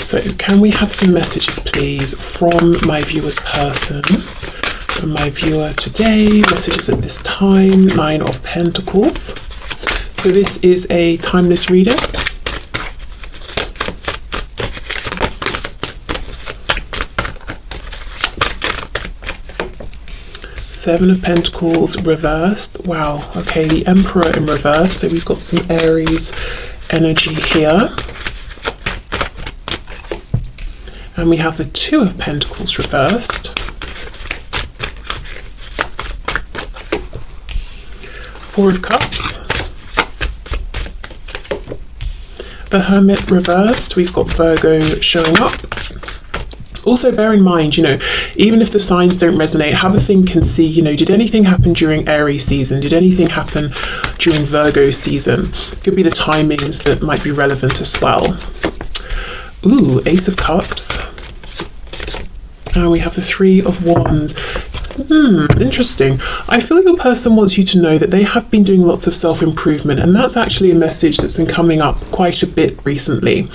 So can we have some messages, please, from my viewer's person? From my viewer today, messages at this time, 9 of Pentacles. So this is a timeless reading. Seven of Pentacles reversed. Wow, okay, the Emperor in reverse. So we've got some Aries energy here. And we have the Two of Pentacles reversed. Four of Cups. The Hermit reversed. We've got Virgo showing up. Also bear in mind, you know, even if the signs don't resonate, have a think and see, you know, did anything happen during Aries season? Did anything happen during Virgo season? Could be the timings that might be relevant as well. Ooh, Ace of Cups. And we have the Three of Wands. Interesting. I feel your person wants you to know that they have been doing lots of self-improvement, and that's actually a message that's been coming up quite a bit recently.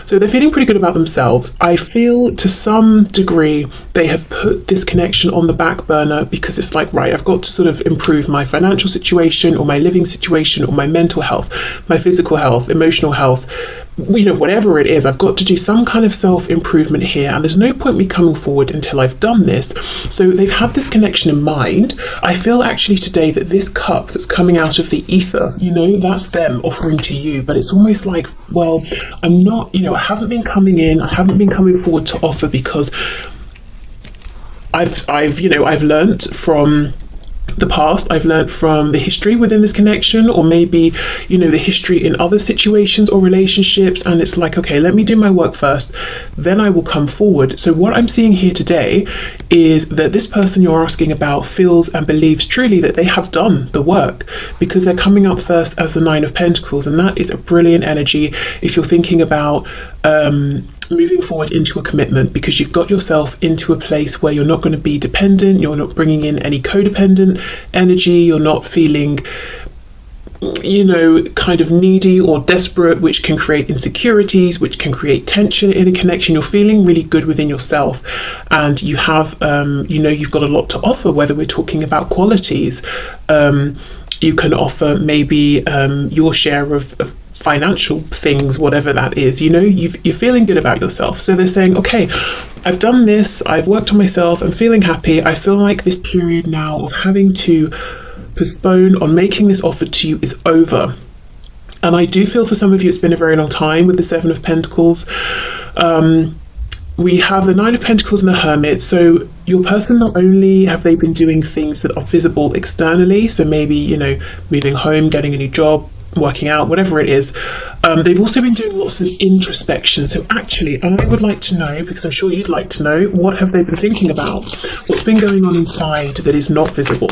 So they're feeling pretty good about themselves. I feel to some degree they have put this connection on the back burner because it's like, right, I've got to sort of improve my financial situation or my living situation or my mental health, my physical health, emotional health, you know, whatever it is, I've got to do some kind of self-improvement here, and there's no point me coming forward until I've done this. So they've had this connection in mind. I feel actually today that this cup that's coming out of the ether, you know, that's them offering to you, but it's almost like, well, I'm not, you know, I haven't been coming in, I haven't been coming forward to offer because I've you know, I've learnt from the past, I've learned from the history within this connection, or maybe, you know, the history in other situations or relationships, and it's like, okay, let me do my work first, then I will come forward. So what I'm seeing here today is that this person you're asking about feels and believes truly that they have done the work, because they're coming up first as the Nine of Pentacles, and that is a brilliant energy if you're thinking about moving forward into a commitment, because you've got yourself into a place where you're not going to be dependent, you're not bringing in any codependent energy, you're not feeling, you know, kind of needy or desperate, which can create insecurities, which can create tension in a connection. You're feeling really good within yourself, and you have, you know, you've got a lot to offer, whether we're talking about qualities. You can offer maybe your share of financial things, whatever that is, you know, you're feeling good about yourself. So they're saying, okay, I've done this, I've worked on myself, I'm feeling happy. I feel like this period now of having to postpone on making this offer to you is over. And I do feel for some of you it's been a very long time with the Seven of Pentacles. We have the Nine of Pentacles and the Hermit. So your person, not only have they been doing things that are visible externally, so maybe, you know, moving home, getting a new job, working out, whatever it is, they've also been doing lots of introspection. So actually, I would like to know, because I'm sure you'd like to know, what have they been thinking about? What's been going on inside that is not visible?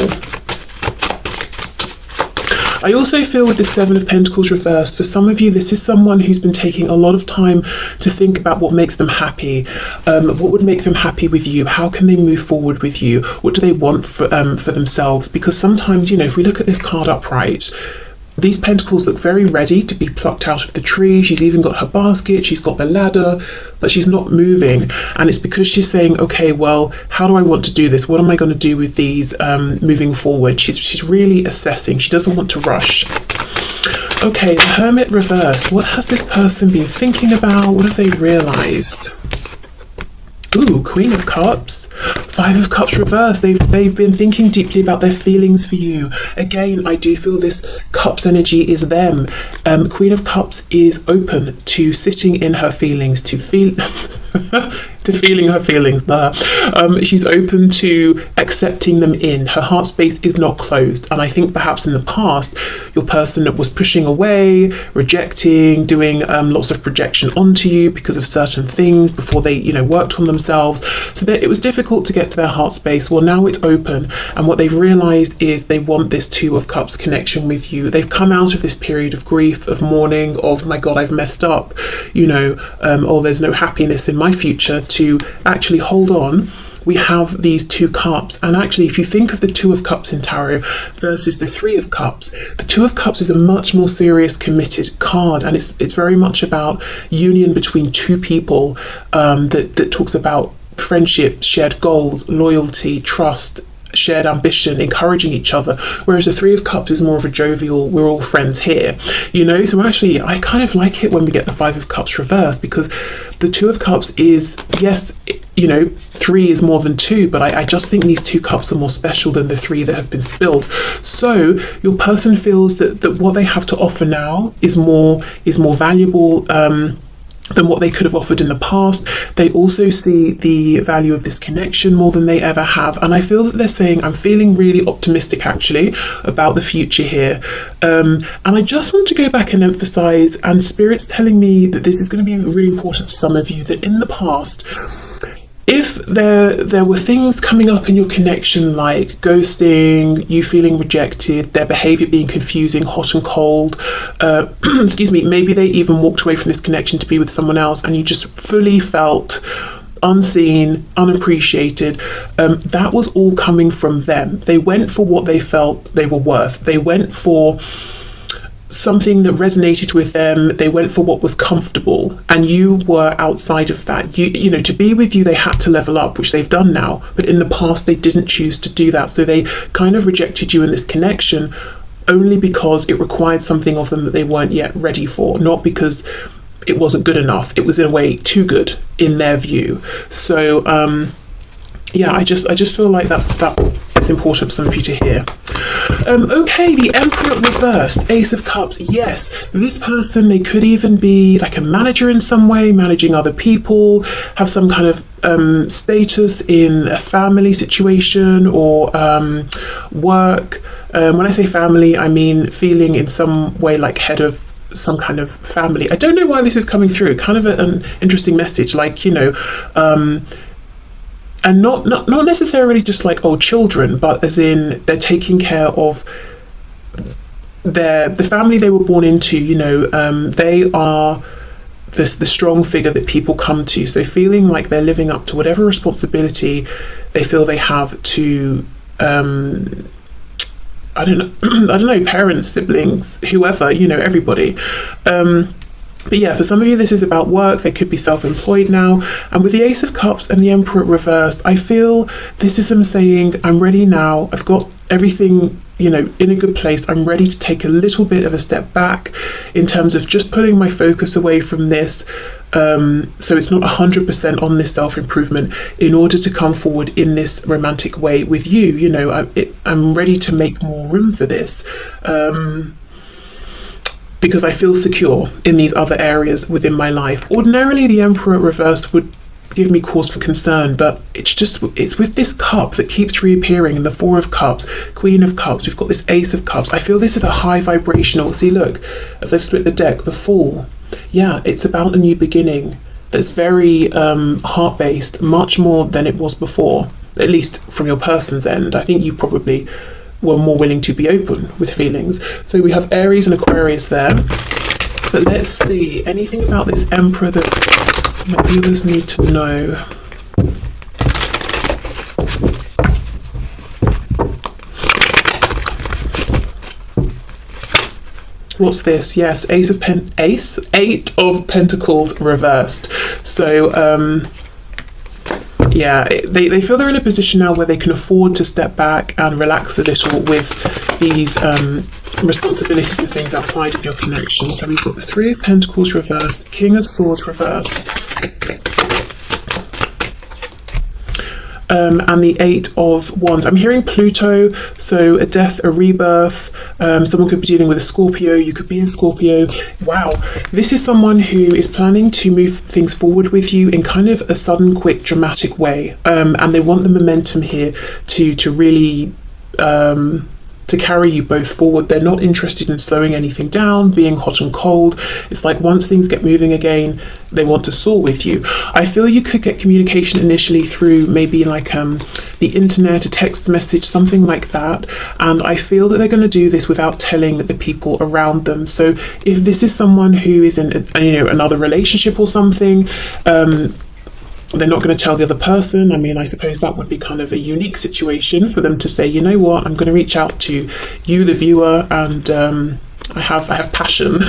I also feel with the Seven of Pentacles reversed, for some of you, this is someone who's been taking a lot of time to think about what makes them happy, what would make them happy with you, how can they move forward with you, what do they want for themselves? Because sometimes, you know, if we look at this card upright, these pentacles look very ready to be plucked out of the tree. She's even got her basket, she's got the ladder, but she's not moving. And it's because she's saying, okay, well, how do I want to do this? What am I going to do with these moving forward? She's really assessing. She doesn't want to rush. Okay, the Hermit reversed. What has this person been thinking about? What have they realized? Ooh, Queen of Cups, Five of Cups reversed. They've been thinking deeply about their feelings for you. Again, I do feel this Cups energy is them. Queen of Cups is open to sitting in her feelings, to feel to feeling her feelings. She's open to accepting them in. Her heart space is not closed. And I think perhaps in the past, your person was pushing away, rejecting, doing lots of projection onto you because of certain things before they, you know, worked on themselves. So that it was difficult to get to their heart space. Well, now it's open. And what they've realized is they want this Two of Cups connection with you. They've come out of this period of grief, of mourning, of, my God, I've messed up, you know, oh, there's no happiness in my future, to actually hold on we have these 2 cups. And actually, if you think of the 2 of cups in tarot versus the 3 of cups, the 2 of cups is a much more serious, committed card, and it's very much about union between 2 people, that talks about friendship, shared goals, loyalty, trust, shared ambition, encouraging each other, whereas the 3 of cups is more of a jovial, we're all friends here, you know. So actually I kind of like it when we get the 5 of cups reversed, because the 2 of cups is, yes, you know, 3 is more than 2, but I just think these 2 cups are more special than the 3 that have been spilled. So your person feels that what they have to offer now is more valuable than what they could have offered in the past. They also see the value of this connection more than they ever have, and I feel that they're saying, I'm feeling really optimistic actually about the future here. And I just want to go back and emphasize, and Spirit's telling me that this is going to be really important to some of you, that in the past, if there were things coming up in your connection like ghosting, you feeling rejected, their behavior being confusing, hot and cold, excuse me, maybe they even walked away from this connection to be with someone else and you just fully felt unseen, unappreciated, that was all coming from them. They went for what they felt they were worth. They went for something that resonated with them. They went for what was comfortable, and you were outside of that. You know, to be with you, they had to level up, which they've done now, but in the past they didn't choose to do that. So they kind of rejected you in this connection only because it required something of them that they weren't yet ready for, not because it wasn't good enough. It was in a way too good in their view. So yeah, I just feel like that's important for some of you to hear. Okay, the Emperor reversed, Ace of Cups. Yes, this person, they could even be like a manager in some way, managing other people, have some kind of status in a family situation or work. When I say family, I mean feeling in some way like head of some kind of family. I don't know why this is coming through, kind of an interesting message, like, you know, and not necessarily just like old children, but as in they're taking care of the family they were born into, you know. They are the strong figure that people come to, so feeling like they're living up to whatever responsibility they feel they have to I don't know, parents, siblings, whoever, you know, everybody. But yeah, for some of you, this is about work. They could be self-employed now. And with the Ace of Cups and the Emperor reversed, I feel this is them saying, I'm ready now. I've got everything, you know, in a good place. I'm ready to take a little bit of a step back in terms of just pulling my focus away from this. So it's not 100% on this self-improvement in order to come forward in this romantic way with you. You know, I'm ready to make more room for this. Because I feel secure in these other areas within my life. Ordinarily, the Emperor reversed would give me cause for concern, but it's with this cup that keeps reappearing, and the 4 of Cups, Queen of Cups, we've got this Ace of Cups. I feel this is a high vibrational, see, look, as I've split the deck, the Fool. Yeah, it's about a new beginning that's very heart-based, much more than it was before, at least from your person's end. I think you probably were more willing to be open with feelings. So we have Aries and Aquarius there. But let's see, anything about this Emperor that my viewers need to know. What's this? Yes, Eight of Pentacles reversed. So yeah, they feel they're in a position now where they can afford to step back and relax a little with these responsibilities and things outside of your connection. So we've got the 3 of Pentacles reversed, the King of Swords reversed, and the 8 of Wands. I'm hearing Pluto, so a death, a rebirth. Someone could be dealing with a Scorpio. You could be a Scorpio. Wow, this is someone who is planning to move things forward with you in kind of a sudden, quick, dramatic way, and they want the momentum here to really to carry you both forward. They're not interested in slowing anything down, being hot and cold. It's like once things get moving again, they want to soar with you. I feel you could get communication initially through maybe like the internet, a text message, something like that. And I feel that they're going to do this without telling the people around them. So if this is someone who is in another relationship or something, They're not going to tell the other person. I mean, I suppose that would be kind of a unique situation for them to say, you know what, I'm going to reach out to you, the viewer, and I have passion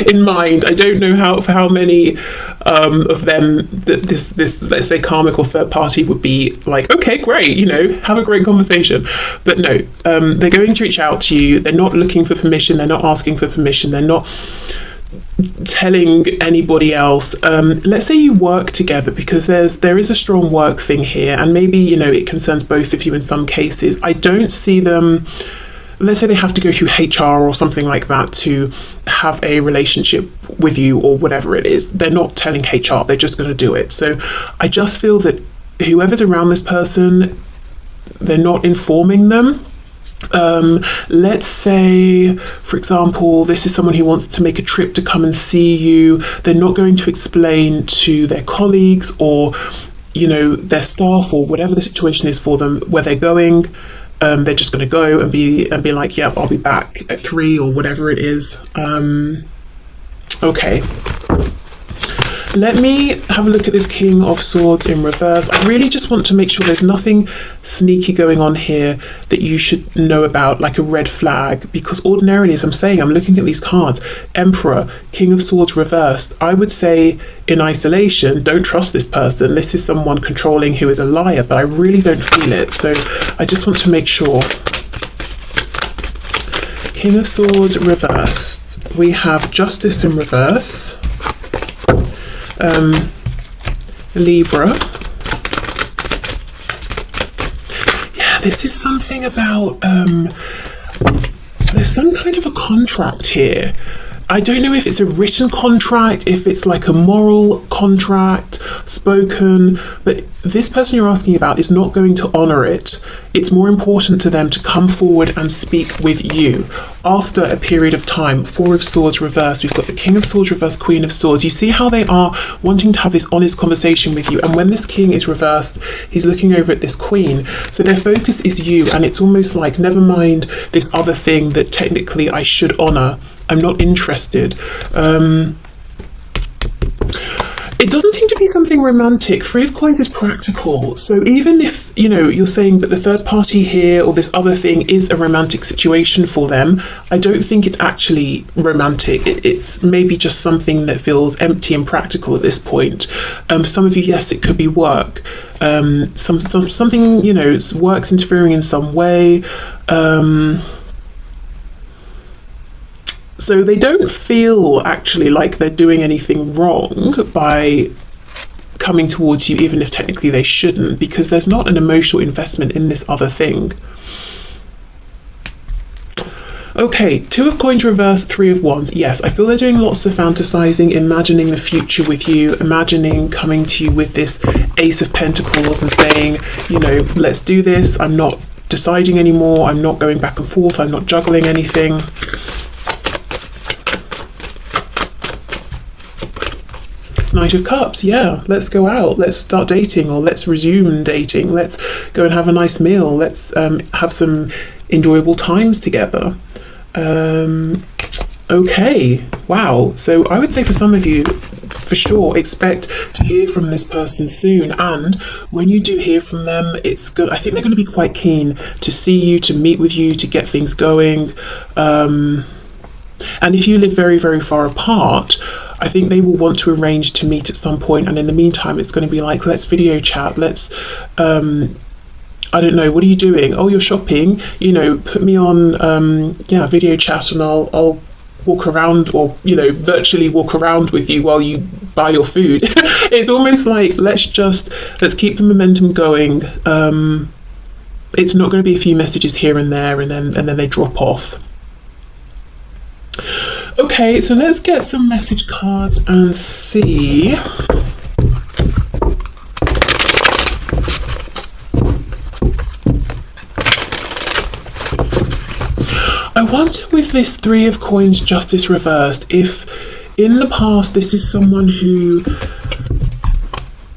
in mind. I don't know how many of them that this let's say karmic or third party would be like, okay, great, you know, have a great conversation. But no, they're going to reach out to you. They're not looking for permission. They're not asking for permission. They're not telling anybody else. Let's say you work together, because there is a strong work thing here, and maybe, you know, it concerns both of you in some cases. I don't see them, let's say they have to go through HR or something like that to have a relationship with you or whatever it is. They're not telling HR, they're just going to do it. So I just feel that whoever's around this person, they're not informing them. Let's say, for example, this is someone who wants to make a trip to come and see you. They're not going to explain to their colleagues or, you know, their staff or whatever the situation is for them where they're going. They're just going to go and be like, yep, I'll be back at 3 or whatever it is. Okay. Let me have a look at this King of Swords in reverse. I really just want to make sure there's nothing sneaky going on here that you should know about, like a red flag, because ordinarily, as I'm saying, I'm looking at these cards, Emperor, King of Swords reversed. I would say in isolation, don't trust this person. This is someone controlling who is a liar, but I really don't feel it. So I just want to make sure. King of Swords reversed. We have Justice in reverse. Libra. Yeah, this is something about there's some kind of a contract here. I don't know if it's a written contract, if it's like a moral contract, spoken, but this person you're asking about is not going to honour it. It's more important to them to come forward and speak with you after a period of time. 4 of Swords reversed. We've got the King of Swords reversed, Queen of Swords. You see how they are wanting to have this honest conversation with you, and when this King is reversed, he's looking over at this Queen. So their focus is you, and it's almost like, never mind this other thing that technically I should honour. I'm not interested. It doesn't seem to be something romantic. 3 of Coins is practical. So even if, you know, you're saying, but the third party here or this other thing is a romantic situation for them, I don't think it's actually romantic. It's maybe just something that feels empty and practical at this point. For some of you, yes, it could be work. Something, you know, work's interfering in some way. So they don't feel actually like they're doing anything wrong by coming towards you, even if technically they shouldn't, because there's not an emotional investment in this other thing. Okay, 2 of Coins reverse, 3 of Wands. Yes, I feel they're doing lots of fantasizing, imagining the future with you, imagining coming to you with this Ace of Pentacles and saying, you know, let's do this. I'm not deciding anymore. I'm not going back and forth. I'm not juggling anything. Knight of Cups, yeah, let's go out, let's start dating, or let's resume dating, let's go and have a nice meal, let's have some enjoyable times together. Okay, wow. So I would say for some of you, for sure, expect to hear from this person soon, and when you do hear from them, it's good. I think they're going to be quite keen to see you, to meet with you, to get things going. And if you live very, very far apart, I think they will want to arrange to meet at some point, and in the meantime it's going to be like, let's video chat, let's I don't know, what are you doing? Oh, you're shopping, you know, put me on video chat, and I'll walk around, or, you know, virtually walk around with you while you buy your food. It's almost like, let's keep the momentum going. It's not going to be a few messages here and there, and then they drop off. Okay, so let's get some message cards and see. I wonder with this 3 of Coins, Justice reversed, if in the past this is someone who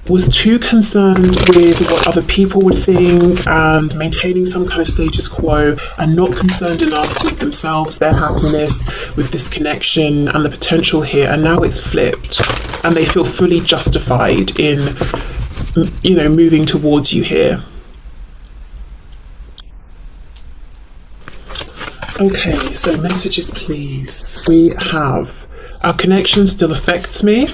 was too concerned with what other people would think and maintaining some kind of status quo, and not concerned enough with themselves, their happiness, with this connection and the potential here, and now it's flipped and they feel fully justified in you know, moving towards you here. Okay, so messages, please. We have, our connection still affects me.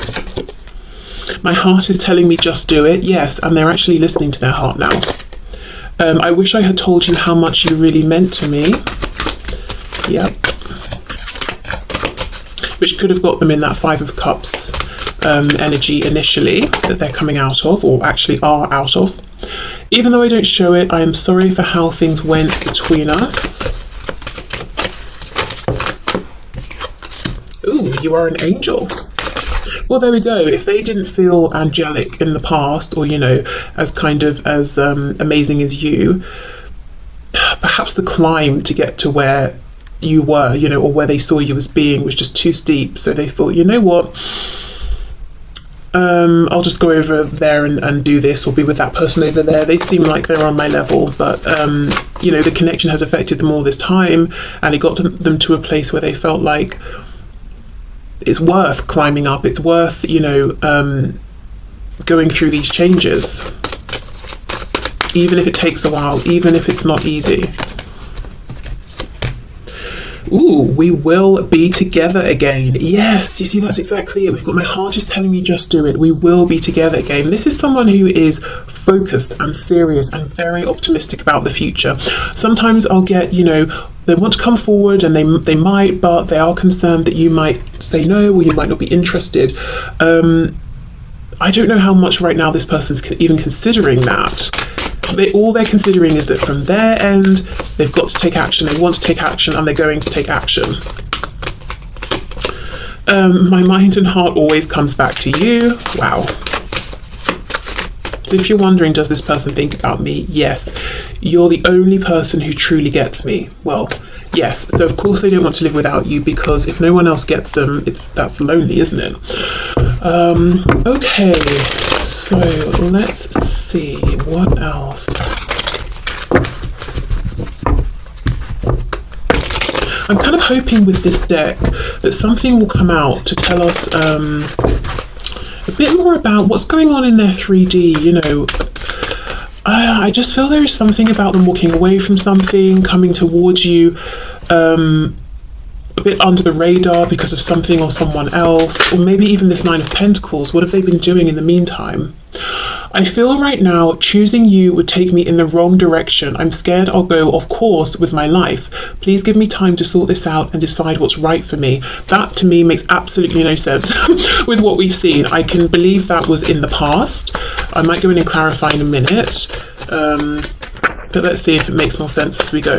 My heart is telling me just do it. Yes, and they're actually listening to their heart now. I wish I had told you how much you really meant to me. Yep. Which could have got them in that Five of Cups energy initially that they're coming out of, or actually are out of. Even though I don't show it, I am sorry for how things went between us. Ooh, you are an angel. Well, there we go. If they didn't feel angelic in the past, or, you know, as kind of as amazing as you, perhaps the climb to get to where you were, you know, or where they saw you as being was just too steep. So they thought, you know what, I'll just go over there and do this, or be with that person over there. They seem like they're on my level, but you know, the connection has affected them all this time, and it got them to a place where they felt like it's worth climbing up, it's worth, you know, going through these changes, even if it takes a while, even if it's not easy. Ooh, we will be together again. Yes, you see, that's exactly it. We've got my heart is telling me just do it. We will be together again. This is someone who is focused and serious and very optimistic about the future. Sometimes I'll get, you know, they want to come forward and they might, but they are concerned that you might say no, or you might not be interested. I don't know how much right now this person's even considering that. All they're considering is that from their end, they've got to take action, they want to take action, and they're going to take action. My mind and heart always comes back to you. Wow. So if you're wondering, does this person think about me? Yes. You're the only person who truly gets me. Well, yes. So of course they don't want to live without you, because if no one else gets them, that's lonely, isn't it? Okay, so let's see what else. I'm kind of hoping with this deck that something will come out to tell us a bit more about what's going on in their 3D, you know. I just feel there is something about them walking away from something, coming towards you, a bit under the radar because of something or someone else, or maybe even this Nine of Pentacles. What have they been doing in the meantime? I feel right now choosing you would take me in the wrong direction. I'm scared I'll go off course with my life. Please give me time to sort this out and decide what's right for me. That to me makes absolutely no sense with what we've seen. I can believe that was in the past. I might go in and clarify in a minute, but let's see if it makes more sense as we go.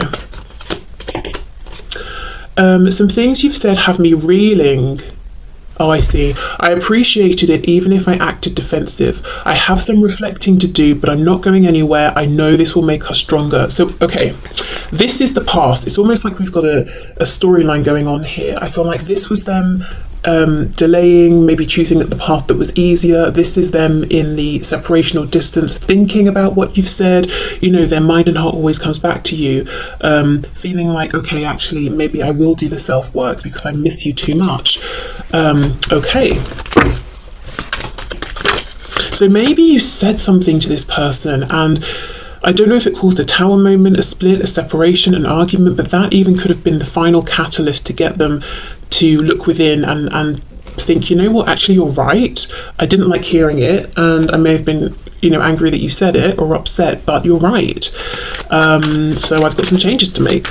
Some things you've said have me reeling. Oh, I see. I appreciated it even if I acted defensive. I have some reflecting to do, but I'm not going anywhere. I know this will make us stronger. So, okay, this is the past. It's almost like we've got a storyline going on here. I feel like this was them delaying, maybe choosing the path that was easier. This is them in the separation or distance, thinking about what you've said. You know, their mind and heart always comes back to you, feeling like, okay, actually, maybe I will do the self-work because I miss you too much. Okay. So maybe you said something to this person, and I don't know if it caused a tower moment, a split, a separation, an argument, but that even could have been the final catalyst to get them to look within and think, you know what, actually you're right. I didn't like hearing it, and I may have been, you know, angry that you said it or upset, but you're right. So I've got some changes to make.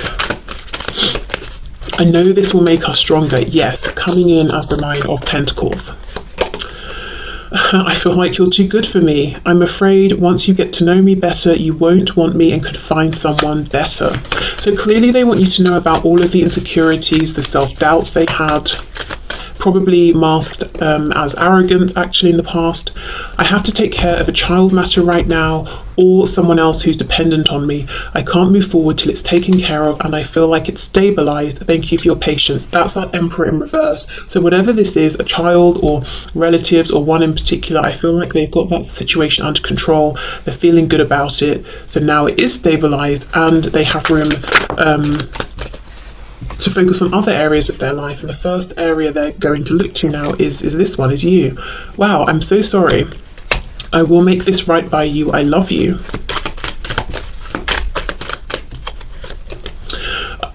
I know this will make us stronger. Yes, coming in as the Nine of Pentacles. I feel like you're too good for me. I'm afraid once you get to know me better, you won't want me and could find someone better. So clearly they want you to know about all of the insecurities, the self-doubts they had, probably masked as arrogance actually in the past. I have to take care of a child matter right now, or someone else who's dependent on me. I can't move forward till it's taken care of, and I feel like it's stabilized. Thank you for your patience. That's that Emperor in reverse. So whatever this is, a child or relatives or one in particular, I feel like they've got that situation under control. They're feeling good about it. So now it is stabilized, and they have room to focus on other areas of their life. And the first area they're going to look to now is this one, is you. Wow, I'm so sorry. I will make this right by you. I love you.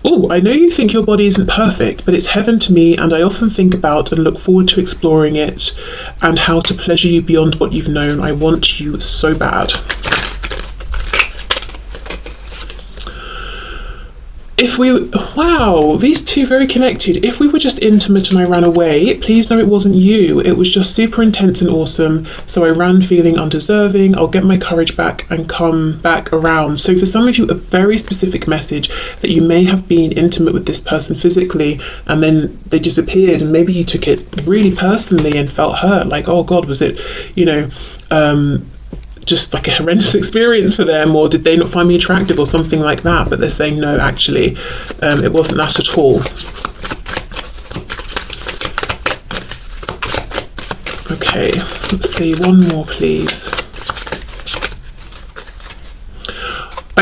Oh, I know you think your body isn't perfect, but it's heaven to me, and I often think about and look forward to exploring it and how to pleasure you beyond what you've known. I want you so bad. Wow, these two very connected. If we were just intimate and I ran away, please know it wasn't you. It was just super intense and awesome. So I ran feeling undeserving. I'll get my courage back and come back around. So for some of you, a very specific message that you may have been intimate with this person physically and then they disappeared, and maybe you took it really personally and felt hurt, like, oh God, was it, just like a horrendous experience for them, or did they not find me attractive or something like that? But they're saying no, actually, it wasn't that at all. Okay, let's see, one more please.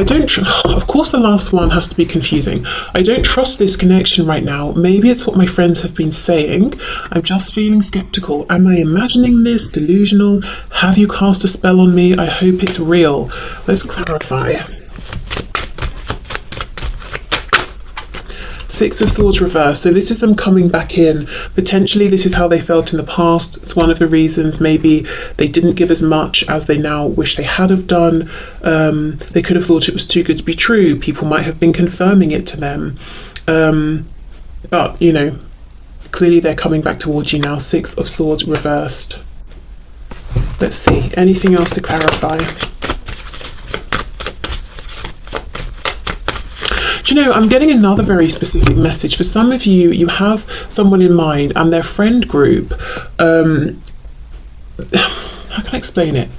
Of course the last one has to be confusing. I don't trust this connection right now. Maybe it's what my friends have been saying. I'm just feeling skeptical. Am I imagining this? Delusional? Have you cast a spell on me? I hope it's real. Let's clarify. Six of Swords reversed. So this is them coming back in. Potentially this is how they felt in the past. It's one of the reasons maybe they didn't give as much as they now wish they had have done. They could have thought it was too good to be true. People might have been confirming it to them. But, clearly they're coming back towards you now. Six of Swords reversed. Let's see. Anything else to clarify? I'm getting another very specific message. For some of you, you have someone in mind and their friend group, how can I explain it?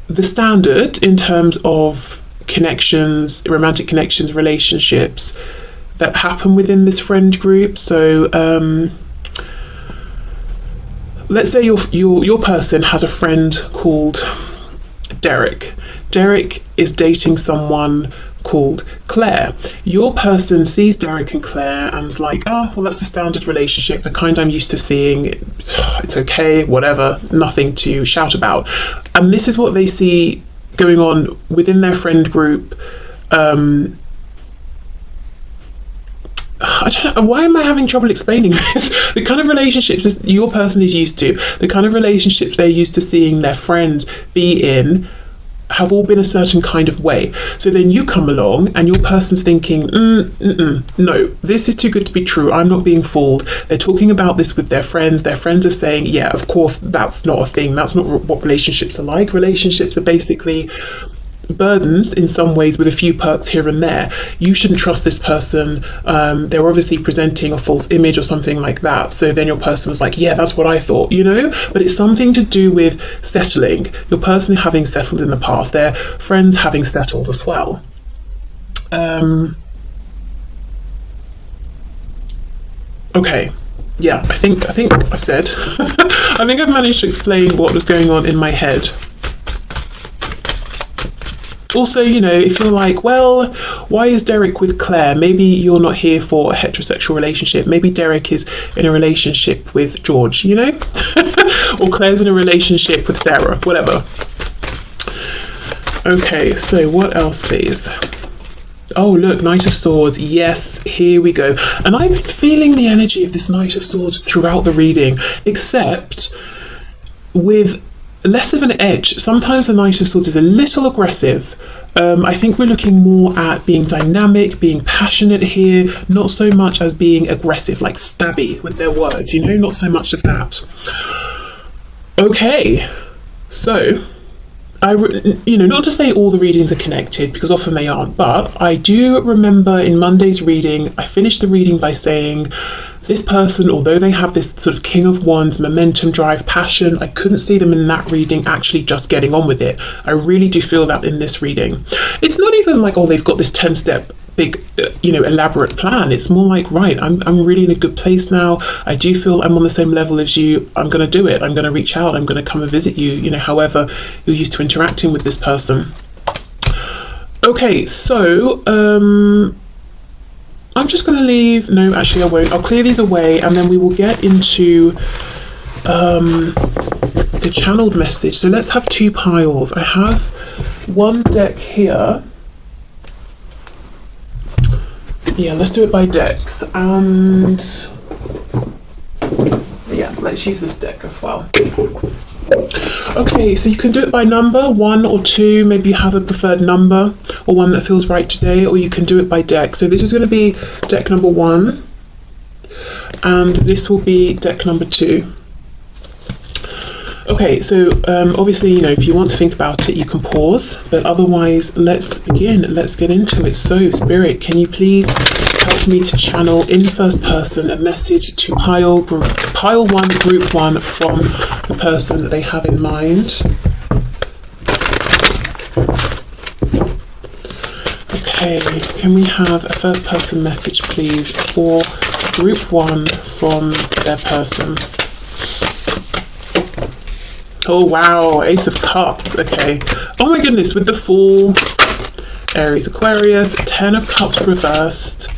The standard in terms of connections, romantic connections, relationships that happen within this friend group. So let's say your person has a friend called Derek. Derek is dating someone called Claire. Your person sees Derek and Claire and is like, oh, well, that's a standard relationship, the kind I'm used to seeing. It's okay, whatever, nothing to shout about. And this is what they see going on within their friend group. I don't know, why am I having trouble explaining this? The kind of relationships your person is used to, the kind of relationships they're used to seeing their friends be in, have all been a certain kind of way. So then you come along and your person's thinking, no, this is too good to be true. I'm not being fooled. They're talking about this with their friends. Their friends are saying, yeah, of course, that's not a thing. That's not what relationships are like. Relationships are basically burdens in some ways with a few perks here and there. You shouldn't trust this person. They're obviously presenting a false image or something like that. So then your person was like, yeah, that's what I thought, but it's something to do with settling. Your person having settled in the past, their friends having settled as well. Okay, yeah, I think I said I think I've managed to explain what was going on in my head. Also, if you're like, well, why is Derek with Claire? Maybe you're not here for a heterosexual relationship. Maybe Derek is in a relationship with George, or Claire's in a relationship with Sarah, whatever. Okay, so what else, please? Oh, look, Knight of Swords. Yes, here we go. And I've been feeling the energy of this Knight of Swords throughout the reading, except with less of an edge. Sometimes the Knight of Swords is a little aggressive. I think we're looking more at being dynamic, being passionate here, not so much as being aggressive, like stabby with their words, not so much of that. Okay, so not to say all the readings are connected, because often they aren't, but I do remember in Monday's reading, I finished the reading by saying, this person, although they have this sort of King of Wands, momentum, drive, passion, I couldn't see them in that reading actually just getting on with it. I really do feel that in this reading. It's not even like, oh, they've got this 10-step big, elaborate plan. It's more like, right, I'm really in a good place now. I do feel I'm on the same level as you. I'm going to do it. I'm going to reach out. I'm going to come and visit you, however you're used to interacting with this person. Okay, so, I'm just going to leave, no, actually I won't. I'll clear these away and then we will get into a channeled message. So let's have 2 piles. I have one deck here. Yeah, let's do it by decks. And yeah, let's use this deck as well. Okay, so you can do it by number, 1 or 2, maybe you have a preferred number or one that feels right today, or you can do it by deck. So this is going to be deck number 1 and this will be deck number 2. Okay, so obviously, you know, if you want to think about it, you can pause, but otherwise, let's begin. Let's get into it. So, Spirit, can you please help me to channel in first person a message to pile 1, group 1 from the person that they have in mind? Okay, can we have a first person message, please, for group 1 from their person? Oh wow, Ace of Cups, okay. Oh my goodness, with the Fool, Aries, Aquarius, 10 of Cups reversed,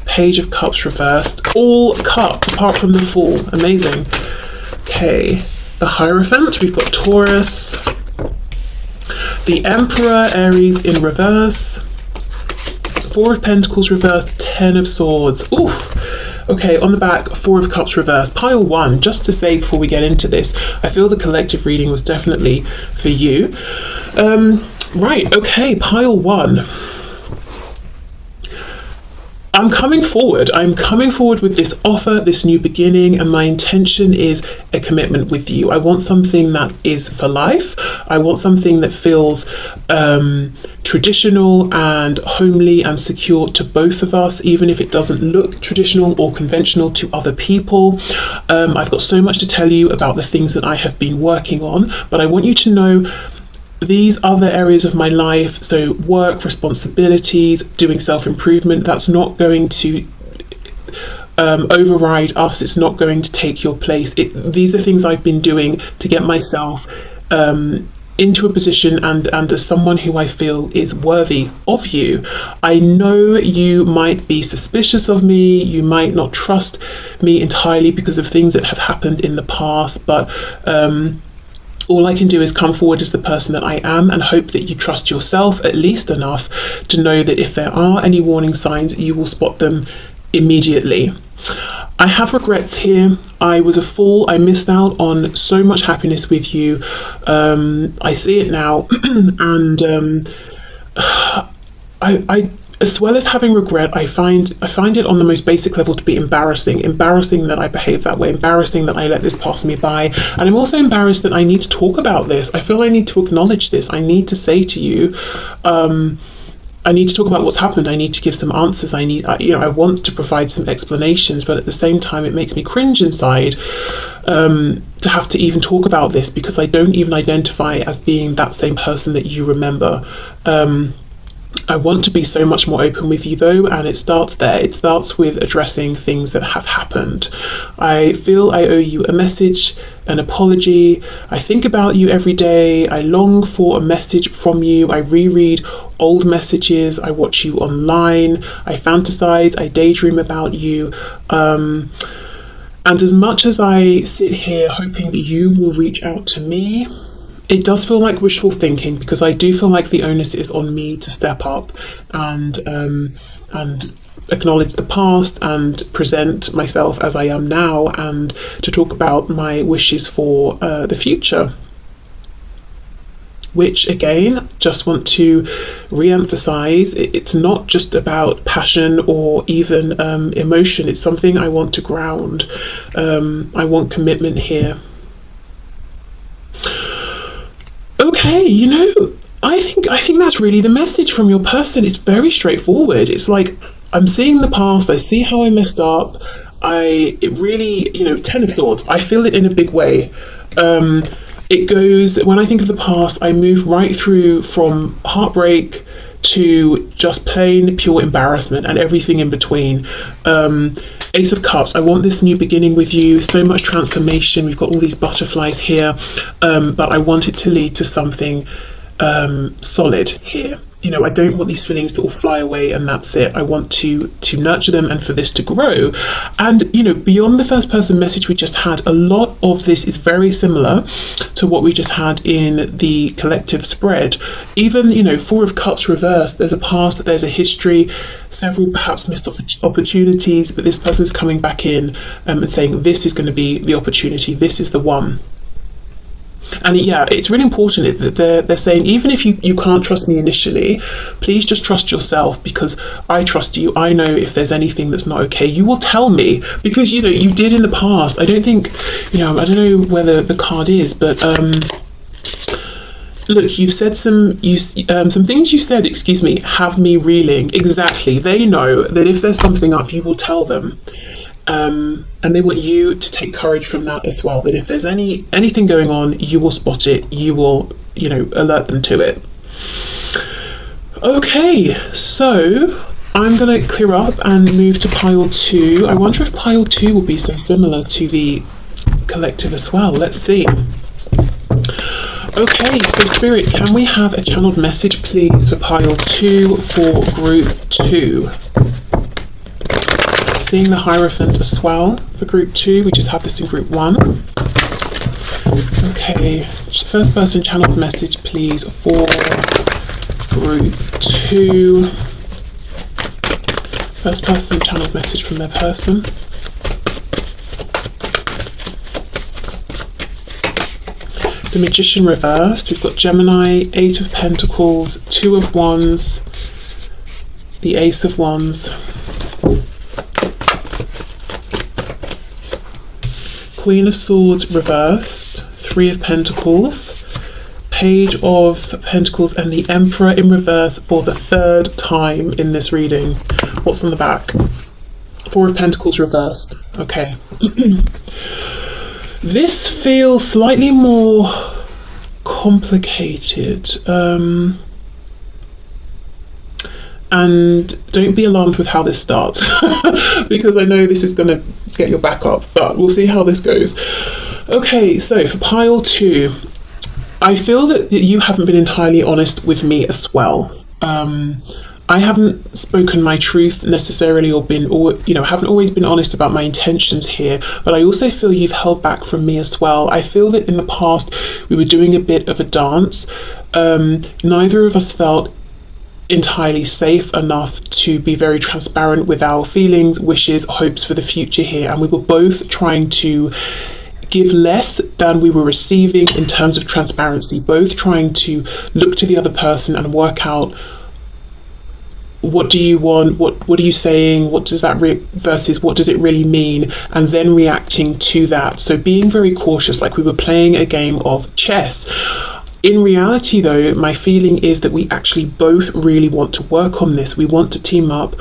Page of Cups reversed, all cups apart from the Fool, amazing. Okay, the Hierophant, we've got Taurus, the Emperor, Aries in reverse, 4 of Pentacles reversed, 10 of Swords, oof. Okay, on the back, 4 of Cups reversed. Pile 1, just to say before we get into this, I feel the collective reading was definitely for you. Right, okay, pile 1. I'm coming forward with this offer, this new beginning, and my intention is a commitment with you. I want something that is for life. I want something that feels traditional and homely and secure to both of us, even if it doesn't look traditional or conventional to other people. I've got so much to tell you about the things that I have been working on, but I want you to know these other areas of my life, so work, responsibilities, doing self-improvement, that's not going to override us. It's not going to take your place. These are things I've been doing to get myself into a position and as someone who I feel is worthy of you. I know you might be suspicious of me, you might not trust me entirely because of things that have happened in the past, but all I can do is come forward as the person that I am and hope that you trust yourself at least enough to know that if there are any warning signs, you will spot them immediately. I have regrets here. I was a fool. I missed out on so much happiness with you. I see it now, and I as well as having regret, I find it on the most basic level to be embarrassing that I behave that way, embarrassing that I let this pass me by, and I'm also embarrassed that I need to talk about this. I feel I need to acknowledge this. I need to say to you, I need to talk about what's happened. I need to give some answers. I want to provide some explanations, but at the same time, it makes me cringe inside to have to even talk about this, because I don't even identify as being that same person that you remember. I want to be so much more open with you though, and it starts there. It starts with addressing things that have happened. I feel I owe you a message, an apology. I think about you every day. I long for a message from you. I reread old messages. I watch you online. I fantasize. I daydream about you. And as much as I sit here hoping that you will reach out to me, it does feel like wishful thinking, because I do feel like the onus is on me to step up and acknowledge the past and present myself as I am now, and to talk about my wishes for the future. Which again, just want to re-emphasize, it's not just about passion or even emotion. It's something I want to ground. I want commitment here. Okay, you know, I think that's really the message from your person. It's very straightforward. It's like, I'm seeing the past, I see how I messed up. It really, you know, 10 of Swords, I feel it in a big way. It goes, when I think of the past, I move right through from heartbreak to just plain pure embarrassment and everything in between. Ace of Cups, I want this new beginning with you, so much transformation. We've got all these butterflies here, but I want it to lead to something solid here. I don't want these feelings to all fly away and that's it. I want to nurture them and for this to grow. And beyond the first person message we just had, a lot of this is very similar to what we just had in the collective spread. Even 4 of Cups reversed, there's a past, there's a history, several perhaps missed opportunities, but this person's coming back in and saying this is going to be the opportunity, this is the one. And it's really important that they're saying, even if you can't trust me initially, please just trust yourself, because I trust you. I know if there's anything that's not okay, you will tell me, because you did in the past. I don't think, I don't know whether the card is, but look, you've said some things you said, have me reeling. Exactly. They know that if there's something up, you will tell them. And they want you to take courage from that as well, that if there's anything going on, you will spot it, you will alert them to it. Okay, so I'm going to clear up and move to pile 2. I wonder if pile 2 will be so similar to the collective as well. Let's see. Okay, so Spirit, can we have a channeled message please for pile 2 for group 2? Seeing the Hierophant as well for group 2. We just have this in group 1. Okay, first person channeled message please for group 2. First person channeled message from their person. The Magician reversed. We've got Gemini, 8 of Pentacles, 2 of Wands, the Ace of Wands. Queen of Swords reversed, 3 of Pentacles, Page of Pentacles, and the Emperor in reverse for the 3rd time in this reading. What's on the back? 4 of Pentacles reversed. Okay. This feels slightly more complicated. And don't be alarmed with how this starts, because I know this is going to get your back up, but we'll see how this goes. Okay, so for pile 2, I feel that you haven't been entirely honest with me as well. I haven't spoken my truth necessarily, or haven't always been honest about my intentions here, but I also feel you've held back from me as well. I feel that in the past we were doing a bit of a dance. Neither of us felt entirely safe enough to be very transparent with our feelings, wishes, hopes for the future here, and we were both trying to give less than we were receiving in terms of transparency, both trying to look to the other person and work out, what do you want, what are you saying, what does that versus what does it really mean, and then reacting to that. So being very cautious, like we were playing a game of chess. In reality though, my feeling is that we actually both really want to work on this. We want to team up,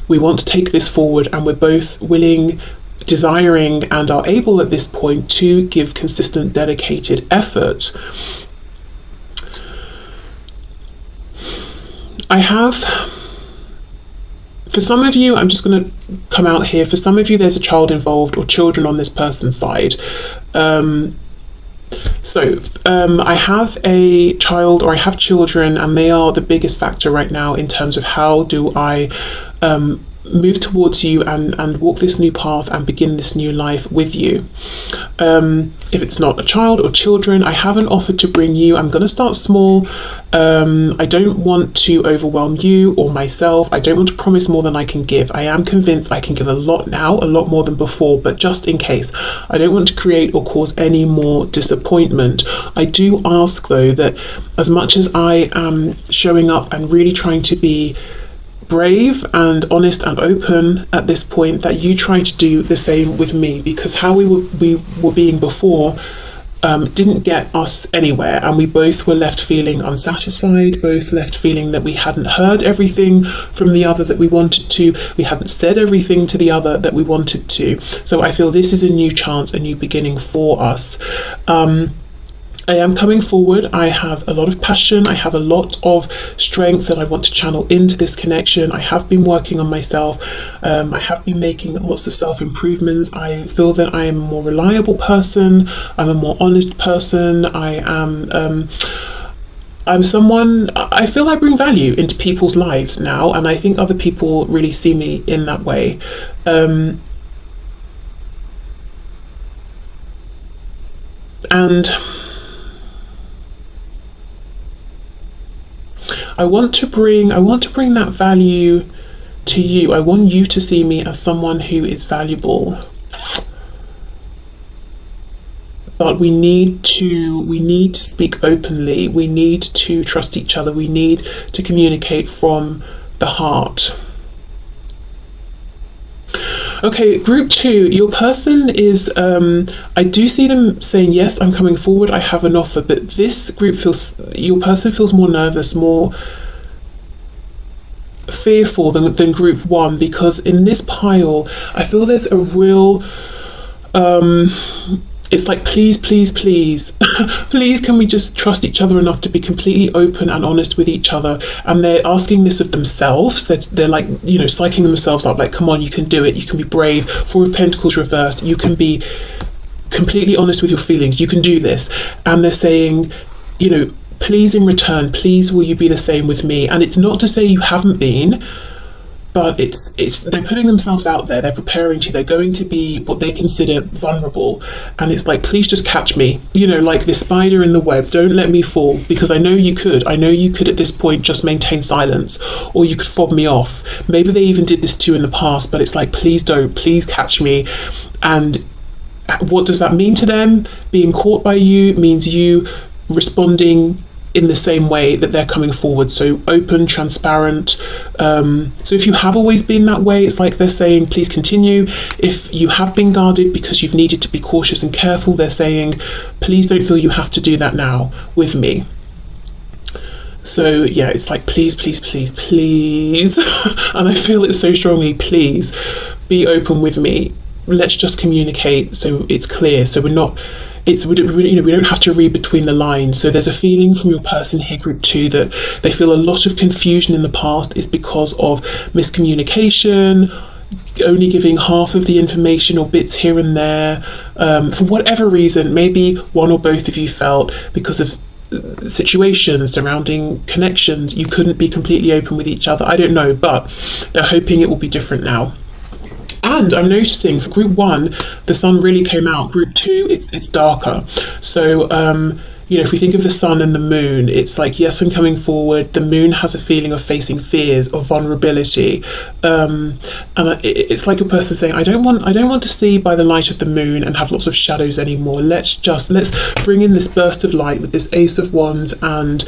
we want to take this forward, and we're both willing, desiring, and are able at this point to give consistent, dedicated effort. For some of you, I'm just going to come out here, for some of you there's a child involved or children on this person's side. I have a child, or I have children, and they are the biggest factor right now in terms of how do I move towards you and walk this new path and begin this new life with you. If it's not a child or children, I haven't offered to bring you. I'm going to start small. I don't want to overwhelm you or myself. I don't want to promise more than I can give. I am convinced I can give a lot now, a lot more than before, but just in case, I don't want to create or cause any more disappointment. I do ask though that as much as I am showing up and really trying to be brave and honest and open at this point, that you try to do the same with me, because how we were being before didn't get us anywhere, and we both were left feeling unsatisfied, both left feeling that we hadn't heard everything from the other that we wanted to, we hadn't said everything to the other that we wanted to. So I feel this is a new chance, a new beginning for us. I am coming forward. I have a lot of passion. I have a lot of strength that I want to channel into this connection. I have been working on myself. I have been making lots of self-improvements. I feel that I am a more reliable person. I'm a more honest person. I am I'm someone, I feel I bring value into people's lives now, and I think other people really see me in that way. And I want to bring that value to you. I want you to see me as someone who is valuable. But we need to speak openly. We need to trust each other. We need to communicate from the heart. Okay, group 2, your person is, I do see them saying, yes, I'm coming forward, I have an offer, but this group feels, your person feels more nervous, more fearful than group 1, because in this pile, I feel there's a real, it's like, please, please, please, please, can we just trust each other enough to be completely open and honest with each other? And they're asking this of themselves. They're like, you know, psyching themselves up, like, come on, you can do it. You can be brave. 4 of Pentacles reversed. You can be completely honest with your feelings. You can do this. And they're saying, you know, please, in return, please, will you be the same with me? And it's not to say you haven't been, but it's they're putting themselves out there, they're preparing to, they're going to be what they consider vulnerable, and it's like, please just catch me, you know, like this spider in the web, don't let me fall, because I know you could at this point just maintain silence, or you could fob me off. Maybe they even did this to you in the past, but it's like, please don't, please catch me. And what does that mean to them? Being caught by you means you responding in the same way that they're coming forward, so open, transparent. So if you have always been that way, it's like they're saying, please continue. If you have been guarded because you've needed to be cautious and careful, they're saying, please don't feel you have to do that now with me. So yeah, it's like, please, please, please, please. And I feel it so strongly, please be open with me. Let's just communicate so it's clear, so we're not, we don't have to read between the lines. So there's a feeling from your person here, group 2, that they feel a lot of confusion in the past is because of miscommunication, only giving half of the information or bits here and there, for whatever reason. Maybe one or both of you felt, because of situations surrounding connections, you couldn't be completely open with each other. I don't know, but they're hoping it will be different now. And I'm noticing for group 1, the sun really came out. Group 2, it's darker. So, you know, if we think of the sun and the moon, it's like, yes, I'm coming forward. The moon has a feeling of facing fears, of vulnerability. And it's like a person saying, I don't want to see by the light of the moon and have lots of shadows anymore. Let's bring in this burst of light with this Ace of Wands and